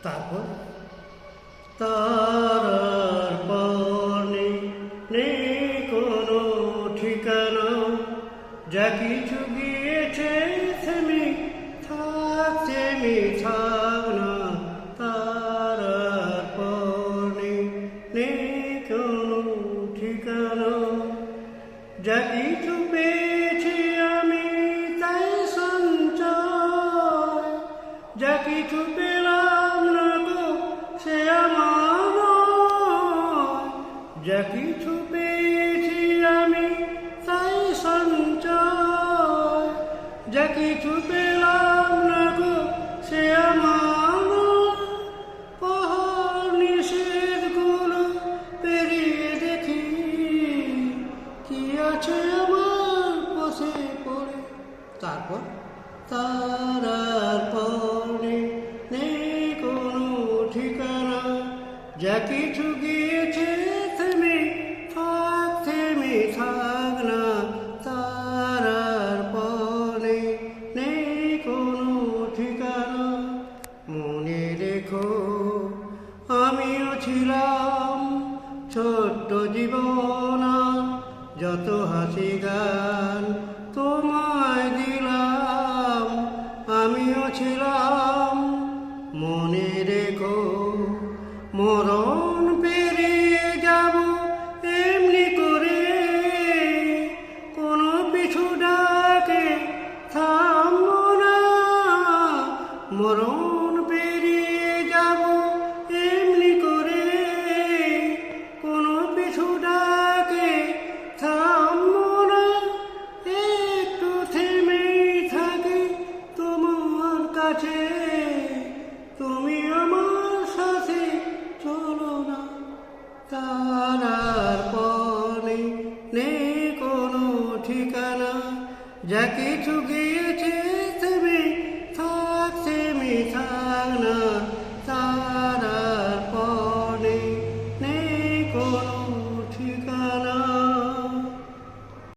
তারপর তারার পানে নেই কোনো ঠিকানা, যা কিছু গিয়েছে থেমে থাক না। তারার পানে নেই কোনো ঠিকানা, যা কিছু পেয়েছি আমি তাই সঞ্চয়, যা কিছু পেলাম না গো সে আমার নয়। যা কিছু পেয়েছি আমি তাই সঞ্চয়, যা কিছু পেলাম না গো সে আমার নয়। পাহাড় নিষেধগুলো পেরিয়ে দেখি কি আছে আমার পাশে পড়ে। তারপর তারার পরে নেই কোনো ঠিকানা, যা কিছু গিয়েছে থেমে থাক না। তারার পরে নেই কোনো ঠিকানা। মনে রেখো আমিও ছিলাম ছোট্ট জীবন, যত হাসি গান তোমায় দিলাম আমিও ছিলাম। মনে রেখো মরণ পেরিয়ে যাব এমনি করে, কোনো পিছু ডাকে থামবো না। মরণ পেরিয়ে যাব এমনি করে, কোনো পিছু ডাকে থামবো না। একটু থেমেই থাকি তোমার কাছে, তুমি আমার সাথে চলো না। তারার পরে নেই কোনো ঠিকানা, যা কিছু গিয়েছে